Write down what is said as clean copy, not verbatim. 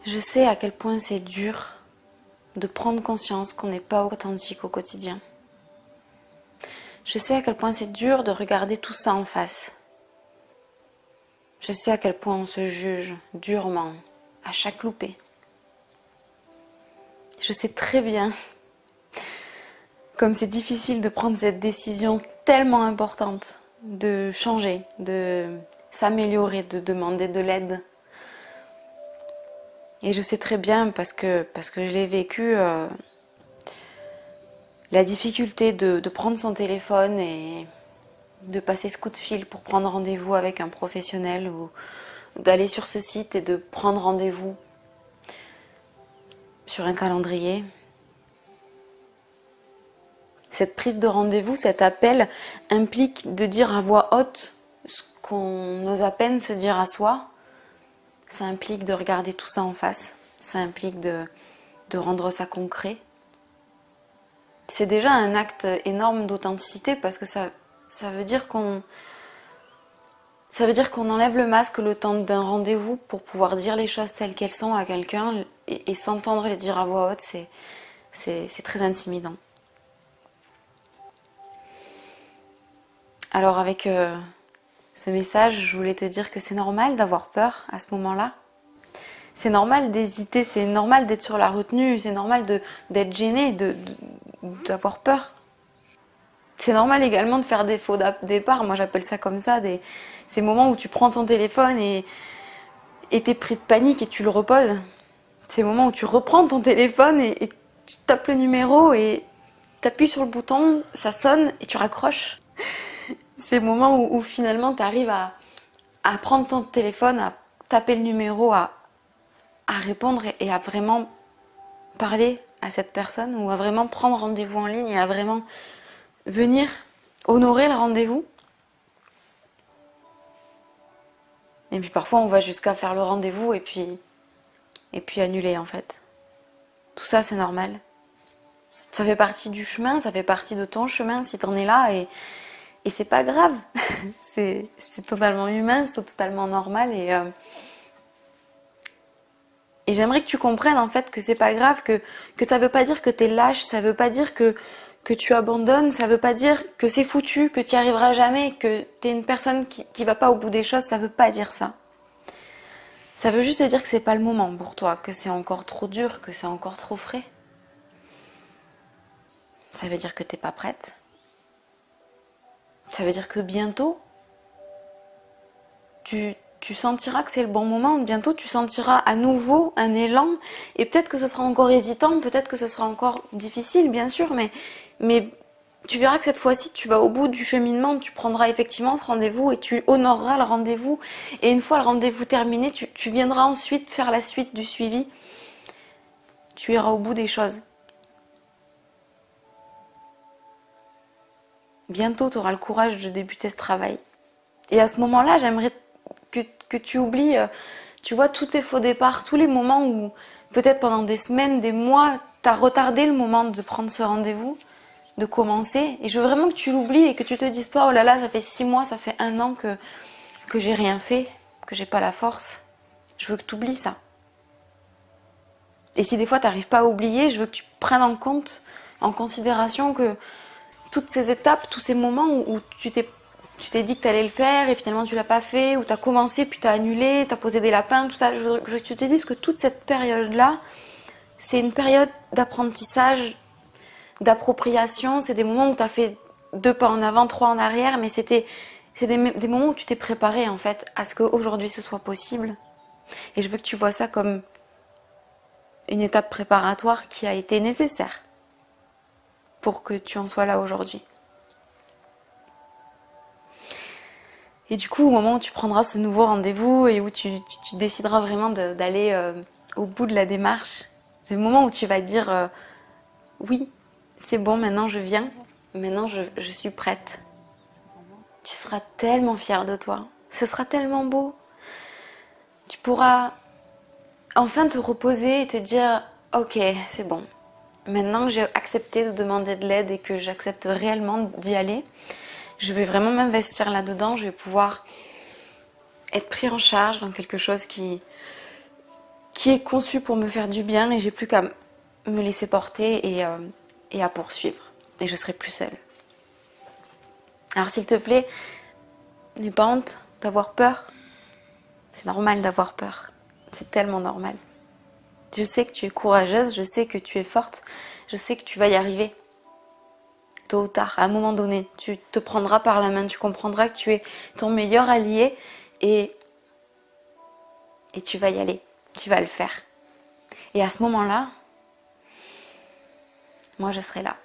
Je sais à quel point c'est dur de prendre conscience qu'on n'est pas authentique au quotidien. Je sais à quel point c'est dur de regarder tout ça en face. Je sais à quel point on se juge durement à chaque loupé. Je sais très bien comme c'est difficile de prendre cette décision tellement importante, de changer, de s'améliorer, de demander de l'aide. Et je sais très bien, parce que je l'ai vécu, la difficulté de prendre son téléphone et de passer ce coup de fil pour prendre rendez-vous avec un professionnel ou d'aller sur ce site et de prendre rendez-vous sur un calendrier. Cette prise de rendez-vous, cet appel implique de dire à voix haute ce qu'on ose à peine se dire à soi. Ça implique de regarder tout ça en face. Ça implique de rendre ça concret. C'est déjà un acte énorme d'authenticité parce que ça veut dire qu'on enlève le masque le temps d'un rendez-vous pour pouvoir dire les choses telles qu'elles sont à quelqu'un et s'entendre les dire à voix haute, c'est très intimidant. Alors avec ce message, je voulais te dire que c'est normal d'avoir peur à ce moment-là. C'est normal d'hésiter, c'est normal d'être sur la retenue, c'est normal d'être gêné, d'avoir peur. C'est normal également de faire des faux départ, moi j'appelle ça comme ça, ces moments où tu prends ton téléphone et t'es pris de panique et tu le reposes. Ces moments où tu reprends ton téléphone et tu tapes le numéro et t'appuies sur le bouton, ça sonne et tu raccroches. Ces moments où finalement tu arrives à prendre ton téléphone, à taper le numéro, à répondre et à vraiment parler à cette personne ou à vraiment prendre rendez-vous en ligne et à vraiment venir honorer le rendez-vous. Et puis parfois on va jusqu'à faire le rendez-vous et puis annuler en fait. Tout ça c'est normal. Ça fait partie du chemin, ça fait partie de ton chemin si t'en es là et c'est pas grave. c'est totalement humain, c'est totalement normal et j'aimerais que tu comprennes en fait que c'est pas grave, que ça veut pas dire que t'es lâche, ça veut pas dire que tu abandonnes, ça veut pas dire que c'est foutu, que tu n'y arriveras jamais, que t'es une personne qui va pas au bout des choses, ça veut pas dire ça. Ça veut juste dire que c'est pas le moment pour toi, que c'est encore trop dur, que c'est encore trop frais. Ça veut dire que t'es pas prête. Ça veut dire que bientôt, tu sentiras que c'est le bon moment, bientôt tu sentiras à nouveau un élan, et peut-être que ce sera encore hésitant, peut-être que ce sera encore difficile, bien sûr, mais tu verras que cette fois-ci, tu vas au bout du cheminement, tu prendras effectivement ce rendez-vous et tu honoreras le rendez-vous. Et une fois le rendez-vous terminé, tu viendras ensuite faire la suite du suivi. Tu iras au bout des choses. Bientôt, tu auras le courage de débuter ce travail. Et à ce moment-là, j'aimerais que tu oublies, tu vois, tous tes faux départs, tous les moments où, peut-être pendant des semaines, des mois, tu as retardé le moment de prendre ce rendez-vous, de commencer. Et je veux vraiment que tu l'oublies et que tu te dises pas, oh là là, ça fait 6 mois, ça fait 1 an que j'ai rien fait, que j'ai pas la force. Je veux que tu oublies ça. Et si des fois tu n'arrives pas à oublier, je veux que tu prennes en considération que toutes ces étapes, tous ces moments où tu t'es dit que tu allais le faire et finalement tu l'as pas fait, où tu as commencé puis tu as annulé, tu as posé des lapins, tout ça, je veux que tu te dises que toute cette période-là, c'est une période d'apprentissage, d'appropriation, c'est des moments où tu as fait 2 pas en avant, 3 en arrière, mais c'est des moments où tu t'es préparé en fait à ce qu'aujourd'hui ce soit possible. Et je veux que tu vois ça comme une étape préparatoire qui a été nécessaire pour que tu en sois là aujourd'hui. Et du coup, au moment où tu prendras ce nouveau rendez-vous et où tu décideras vraiment d'aller au bout de la démarche, c'est le moment où tu vas dire oui, c'est bon, maintenant je viens, maintenant je suis prête. Tu seras tellement fière de toi, ce sera tellement beau. Tu pourras enfin te reposer et te dire ok, c'est bon. Maintenant que j'ai accepté de demander de l'aide et que j'accepte réellement d'y aller, je vais vraiment m'investir là-dedans, je vais pouvoir être pris en charge dans quelque chose qui qui est conçu pour me faire du bien et j'ai plus qu'à me laisser porter et à poursuivre. Et je serai plus seule. Alors s'il te plaît, n'aie pas honte d'avoir peur. C'est normal d'avoir peur. C'est tellement normal. Je sais que tu es courageuse, je sais que tu es forte, je sais que tu vas y arriver. Tôt ou tard, à un moment donné, tu te prendras par la main, tu comprendras que tu es ton meilleur allié et tu vas y aller, tu vas le faire. Et à ce moment-là, moi je serai là.